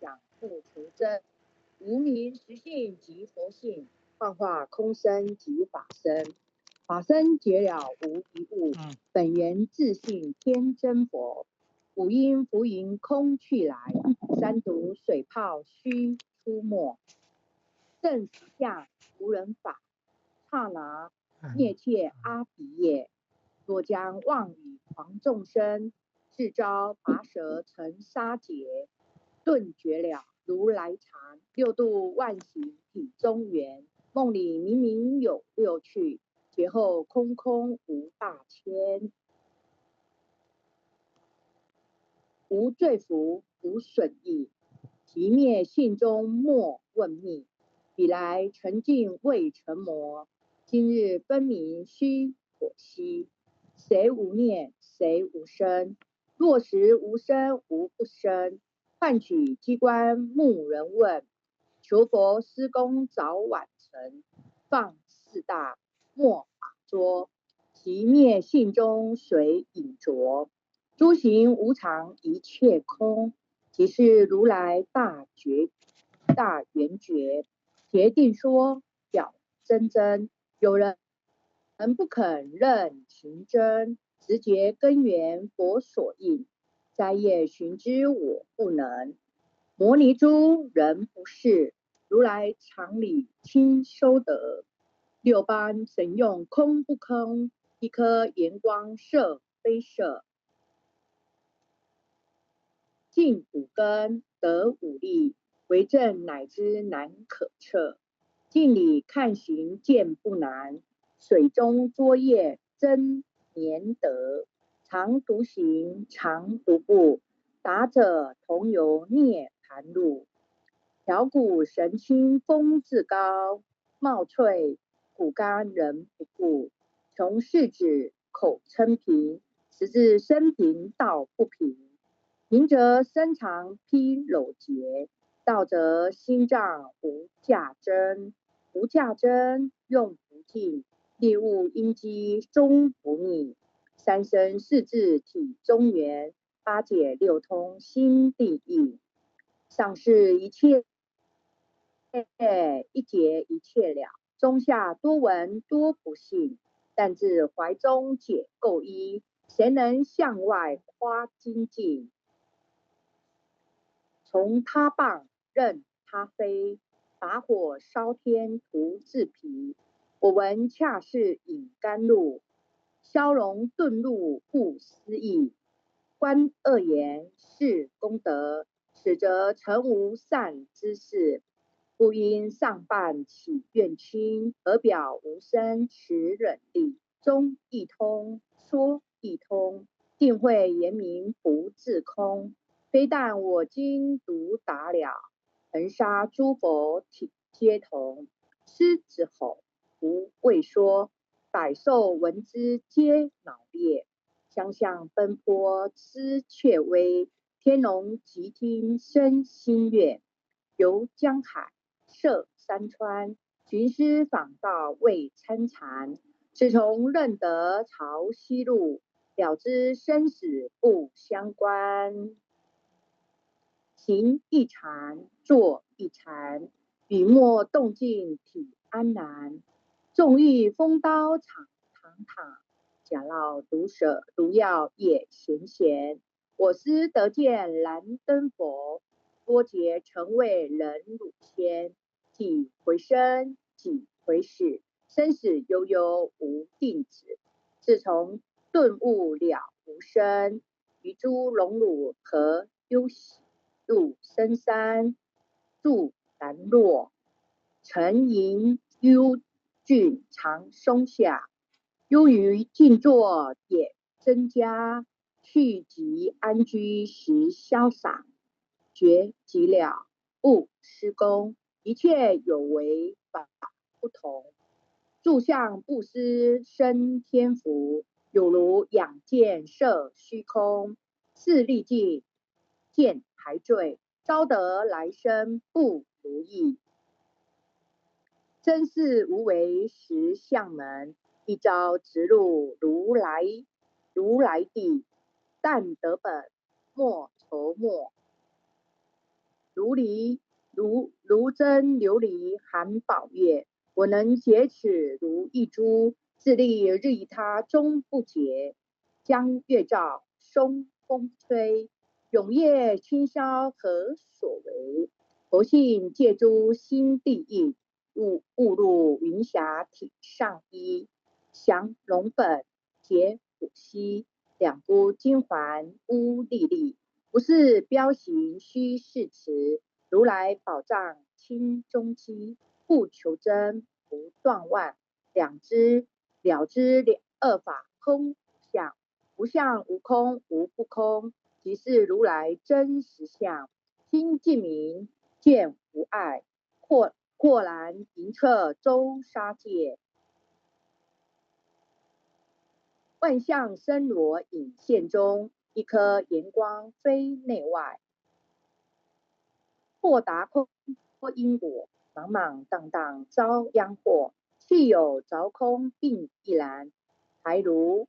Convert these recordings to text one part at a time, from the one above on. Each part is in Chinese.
想不除真。无名实性即佛性，幻化空生即法身。法身觉了无一物，本源自性天真佛。五音浮云空去来，三毒水泡须出没。正实相无人法，刹那灭切阿鼻业。若将妄语狂众生，自招拔舌成沙劫。顿觉了如来禅，六度万行体中圆。梦里明明有六趣，觉后空空无大千。无罪福，无损益，即灭性中莫问觅。彼来沉静未成魔，今日分明须可惜。谁无念，谁无生？若实无生无不生。唤取机关木人问，求佛施功早晚成。放四大莫法捉，即灭性中随影着。诸行无常一切空，即是如来大圆觉。决定说表真真，有人不肯认情真，直觉根源佛所应。摘叶寻之我不能，摩尼珠人不是，如来常理亲收得。六般神用空不空，一颗炎光射非射。尽五根得五力，为证乃知难可测。镜里看行见不难，水中捉叶真黏得。常独行常独步，达者同游涅盘路。调骨神清风自高，貌翠骨干人不顾。穷是指口称平，实质生平道不平。平则身长披篓结，道则心脏无价真。无价真用不尽，利物阴机终不逆。三生四智体中圆，八解六通心地意。上是一切一解一切了，中下多闻多不信。但自怀中解垢衣，谁能向外夸精进？从他棒任他飞，把火烧天图自疲。我闻恰是引甘露，消融顿露不思议。观恶言是功德，此则诚无善之事。不因上半起怨亲，而表无生持忍力。中一通，说一通，定会言明不自空。非但我今独达了，恒沙诸佛体皆同。狮子吼，无畏说，百兽闻之皆恼裂。相向奔波知雀威，天龙即听生心悦。游江海，涉山川，寻师访道未参禅。自从认得潮汐路，了知生死不相关。行一禅，坐一禅，雨墨动静体安然。纵欲风刀敞堂堂，假冒毒药也咸咸。我思得见燃灯佛，多劫曾为人辱先。几回生，几回死，生死悠悠无定止。自从顿悟了无生，于诸荣辱何忧喜？入深山住兰若，沉吟幽峻长松下。悠于静坐也增加，去即安居时潇洒。觉即了，不施功，一切有为法不同。住相不思生天福，有如仰见摄虚空。是历尽见还坠，招得来生不如意。真是无为实相门，一朝直入如来地。但得本莫愁没，如如真琉璃含宝月，我能洁齿如一珠，自立日以他终不竭。江月照，松风吹，永夜清宵何所为？佛性借诸心地意，误入云霞体上衣。降龙本，结虎膝，两股金环乌历历。不是标行虚誓词，如来宝藏清中期。不求真，不断妄，了知二法空相。无相无空无不空，即是如来真实相。心净明，见无碍，豁然明彻周沙界。万象生罗隐现中，一颗炎光非内外。豁达空因果，莽莽荡荡遭殃祸。气有着空并亦然，还如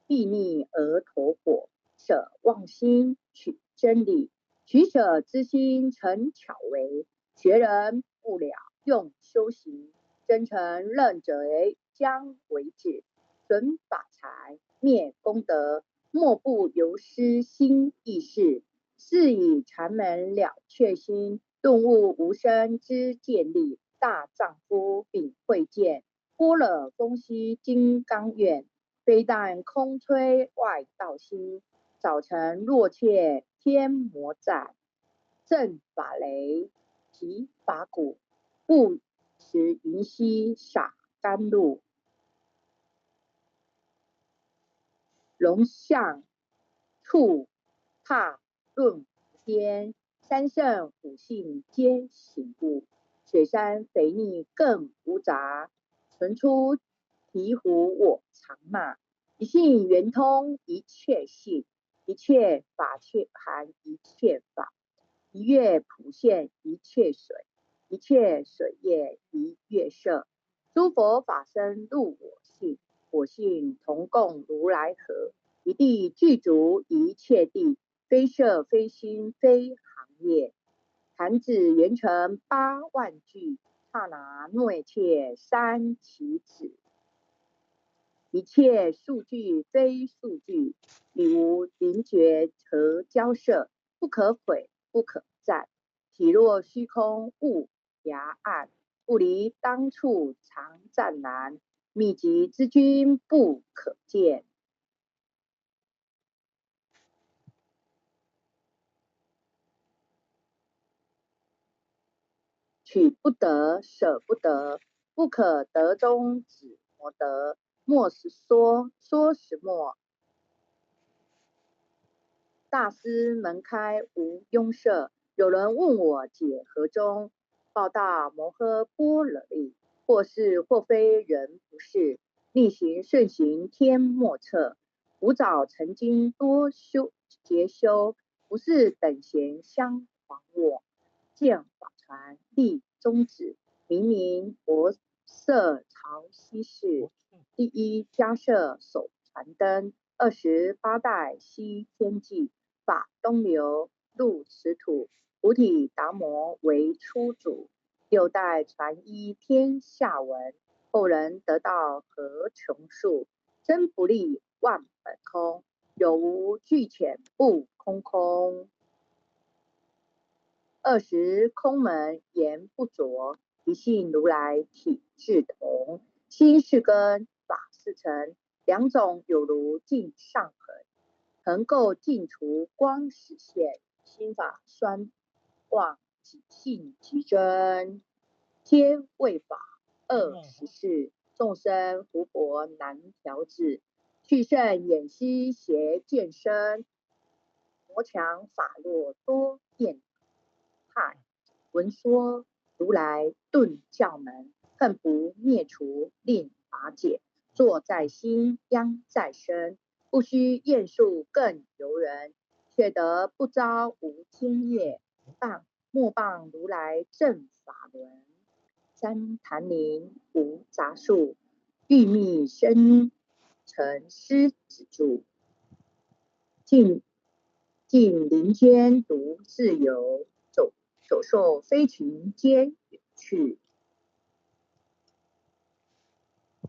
睥睨而投火。舍妄心，取真理。取舍之心成巧为。学人不了用修行，真诚认贼将为止。损法财，灭功德，莫不由失心意识。是以禅门了却心，顿悟无生之见力。大丈夫秉慧见，般若风息金刚愿。非但空吹外道心，早晨若切天魔在。正法雷，提法鼓，不持云溪洒甘露。龙象处踏论天，三圣五性皆醒悟。雪山肥腻更无杂，存出醍醐我常骂。一性圆通一切性，一切法含一切法。一月普现一切水，一切水业一月色。诸佛法身入我性，我性同共如来合。一地具足一切地，非色非心非行业。弹指圆成八万句，刹那内切三其子。一切数据非数据，理无灵觉和交涉，不可毁不可占。体若虚空物狭暗，不离当处常湛然。秘籍之君不可见。取不得，舍不得，不可得中指摩得。莫时说，说时默。大师门开无拥塞，有人问我解何中？报大摩诃般若力，或是或非人不是。逆行顺行天莫测，吾早曾经多劫修，不是等闲相狂我。见法传立宗旨，明明佛色朝西市。第一迦摄手传灯，28代西天际。法东流入此土，菩提达摩为初祖。6代传依天下闻，后人得道何穷数。真不立万本空，有无俱浅不空空。20空门言不着，一性如来体智同。心是根，法是尘，两种有如镜上痕。恒垢尽除光实现，心法酸忘己性即真。皆为法24，众生福薄难调制。去圣眼息邪见身，魔强法弱多变态。闻说如来顿教门，恨不灭除令法解。坐在心，殃在身。不须验数更由人，却得不遭无天业。莫谤如来正法轮。三坛林无杂树，玉密生成狮子住。近林间独自游，所受非情皆远去。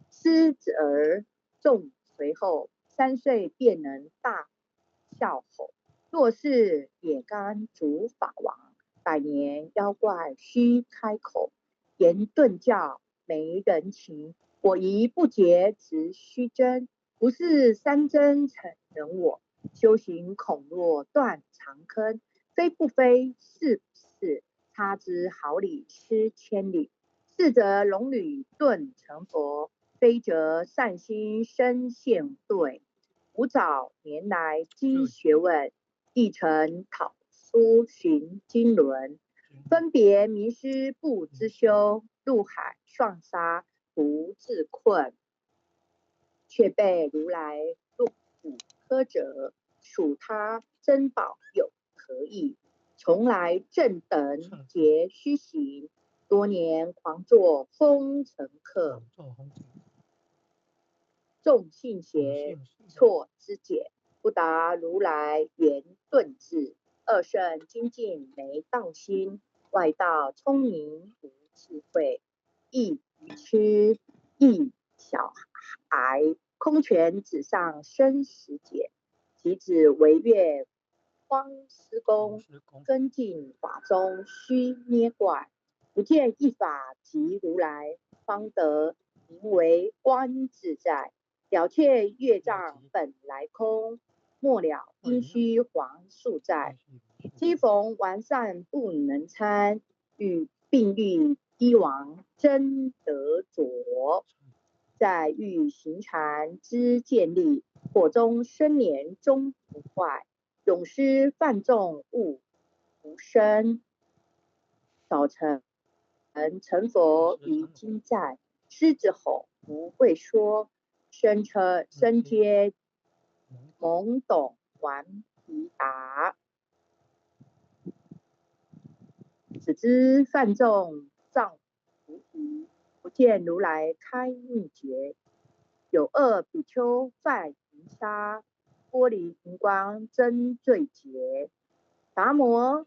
思子而众随后，3岁便能大笑吼。若是也甘主法王，100年妖怪须开口。言顿教没人情，我疑不解直虚真。不是三真成人我，修行恐若断长坑。非不非，是不是，他之毫厘失千里。是则龙女顿成佛，非则善心生现对。吾早年来积学问，亦曾讨书寻经纶。分别迷失不知休，入海双沙不自困。却被如来入骨科者，属他珍宝有何益？从来正等皆虚行，多年狂作风尘客。众信邪，错知解，不达如来圆顿智。二圣精进没道心，外道聪明无智慧。亦愚痴，亦小孩，空拳纸上生死劫。即指惟越荒施功，跟进法中须捏怪。不见一法即如来，方得名为观自在。了却业障本来空，末了因须还宿债。机逢完善不能参，与并欲依王争得着。在欲行禅之见力，火中生年终不坏。永失犯众勿无生，早晨成佛于今在。狮子吼不会说，声皆懵懂顽皮答。只知犯众障菩提，不见如来开秘诀。有2比丘犯淫杀，玻璃荧光真罪劫。达摩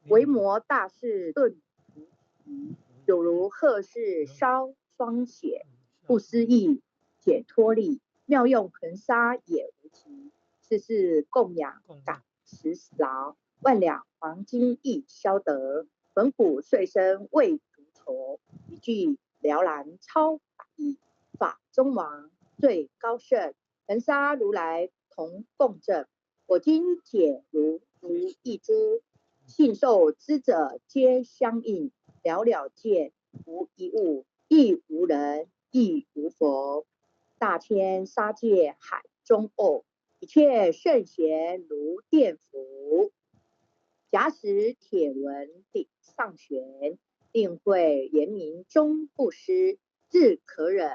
维摩大士顿菩提，有如鹤式烧霜血，不思议解脱力。妙用恒沙也无极，世事供养感10劳。万两黄金亦消得，粉骨碎身未足酬。一句了然超百亿，法中王最高圣，恒沙如来同共振。我今解如一珠，信受之者皆相应。了了见，无一物，亦无人，亦无佛。大千沙界海中偶，一切圣贤如电浮。假使铁轮顶上悬，定会严明终不失。日可忍，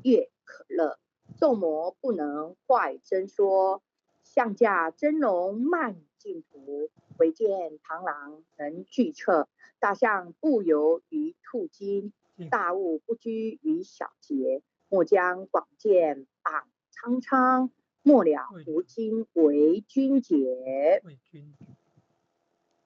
月可乐，众魔不能坏真说。象驾真龙漫径途，唯见螳螂能拒彻。大象不游于兔经，大物不居于小节。莫将广见榜苍苍，末了无今为君解。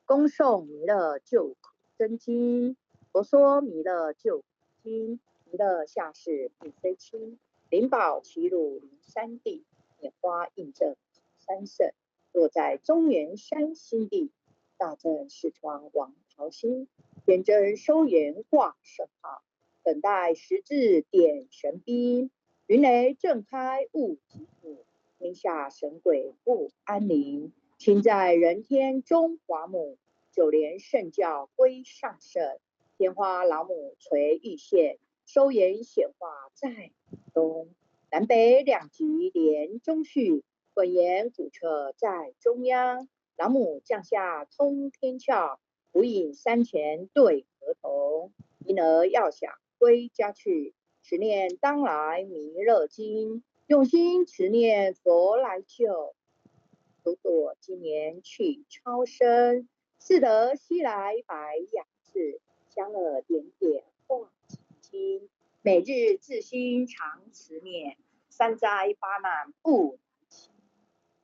恭诵弥勒救苦真经。佛说弥勒救苦经，弥勒下世并非轻。灵宝齐鲁临山地，拈花印证三圣。若在中原山心地，大正视窗王桃心。天真收圆挂圣号，等待时至点神兵。云雷震开雾即土，天下神鬼不安宁。亲在人天中华母，九连圣教归上圣。天花老母垂玉线，收言显化在东。南北两极连中续，混言古彻在中央。老母降下通天窍，无影山前对河童。因而要想归家去，持念当来弥勒经。用心持念佛来救，朵朵今年去超生。似得西来白杨志，香耳点点画青青。每日自心常持念，3灾8难不难清。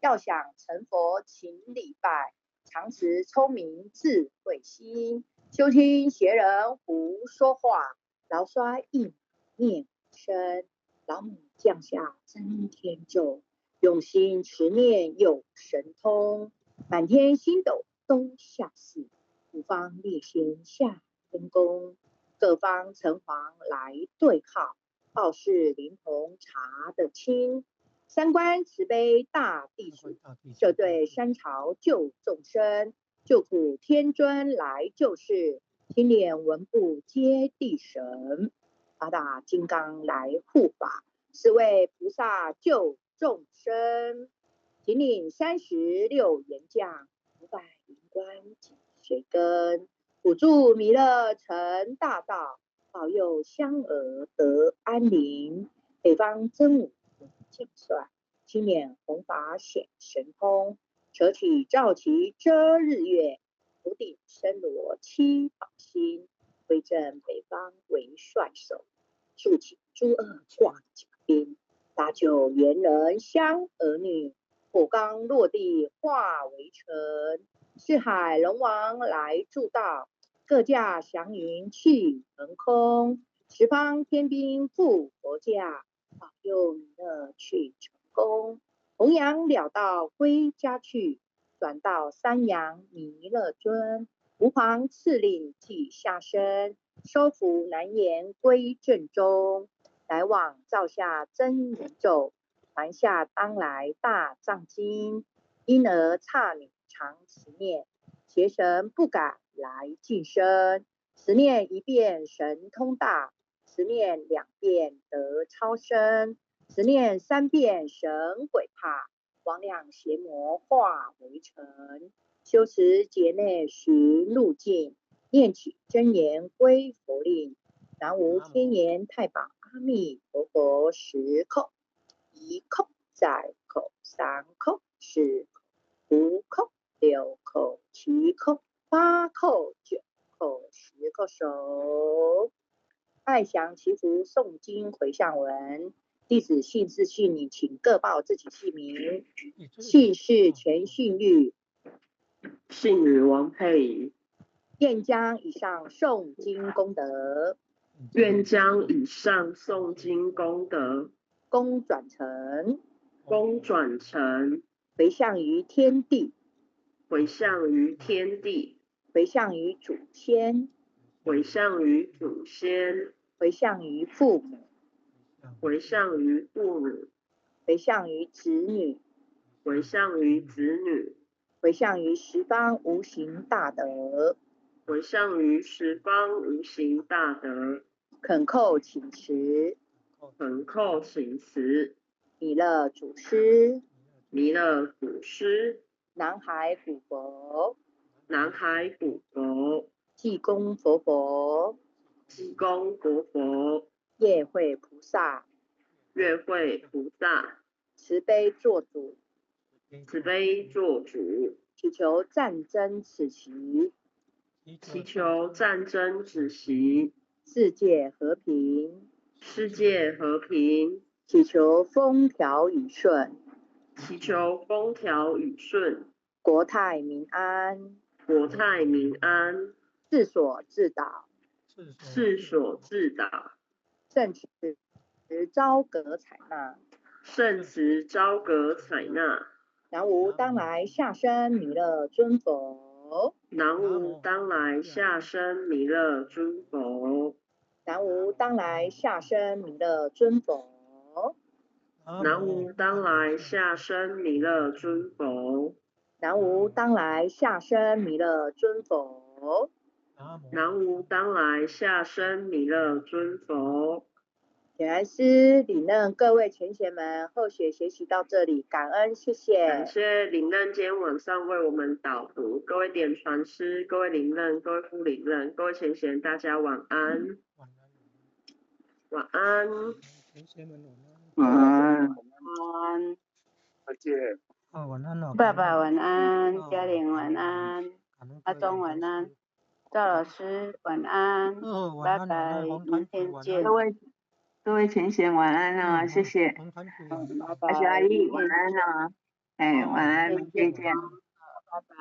要想成佛勤礼拜，常持聪明智慧心，休听邪人胡说话，劳衰一念生，老母降下增天咒，用心持念有神通，满天星斗都下世，五方列仙下分宫，各方城隍来对号，报事灵童查得清。三观慈悲大地主，这对山朝救众生，救苦天尊来救世，青脸文部接地神，八大金刚来护法，是为菩萨救众生。请领36员将，500灵官紧随跟，辅助弥勒成大道，保佑香娥得安宁。北方真武将帅，青脸红发显神通，扯起赵旗遮日月，头顶身罗七宝星，威震北方为帅手，竖起朱二挂甲兵，搭救猿人香儿女，火刚落地化为尘，四海龙王来助道，各驾祥云气腾空，十方天兵护佛驾，保佑弥勒去成功。弘扬了道归家去，转到三阳弥勒尊，吾皇赐令即下生，收服难言归正中，来往造下真言咒，传下当来大藏经，因而刹女常持念，邪神不敢来近身，持念一遍神通大，持念2遍得超生，持念3遍神鬼怕，魍魉邪魔化为尘，修持劫内寻路径，念起真言归佛令，南无天眼太保阿弥陀佛10叩，1叩再叩3叩4叩5叩6叩7叩8叩9叩10叩手。爱祥祈福诵经回向文，弟子姓氏姓名，请各报自己姓名。姓氏全姓玉，姓女王佩仪，愿将以上诵经功德，愿将以上诵经功德，功转成，回向于天地，回向于天地，回向于祖先，回向于祖先，回向于父母，回向于父母，回向于子女，回向于子女，回向于十方无形大德，回向于十方无形大德，恳叩请辞，恳叩请辞，弥勒祖师，弥勒祖师，南海古佛，南海古佛，济公佛佛，济公活佛，业会菩萨，月会菩萨，慈悲做主，慈悲做主，祈求战争此期，祈求战争止息，世界和平，世界和平，祈求风调雨顺，祈求风调雨顺，国泰民安，国泰民安，世所自导，世所自导，圣旨昭阁采纳，圣旨昭阁采纳，南无当来下生弥勒尊佛，南无当来下生弥勒尊佛，南无当来下生弥勒尊佛，南无当来下生弥勒尊佛，南无当来下生弥勒尊佛，南无当来下生弥勒尊佛。点燃师领任各位前贤们，后学学习到这里，感恩，谢谢。感谢领任今天晚上为我们导读，各位点传师、各位领任、各位副领任、各位前贤，大家晚安。晚安。晚安。晚安。再见。晚安爸爸晚安，嘉玲晚安，阿忠晚安，赵老师晚安，拜拜，明天见。各位前贤晚安啊，谢谢。阿雪阿姨晚安啊。哎，晚安，明天见。拜拜。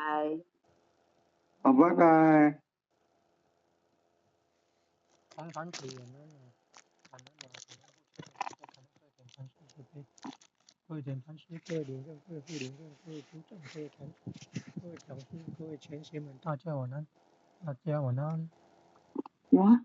好，拜拜。常常给我们感恩的各位点传师、各位领任、各位副领任、各位组长、各位团、各位讲师、各位前贤们，大家晚安，大家晚安。哇。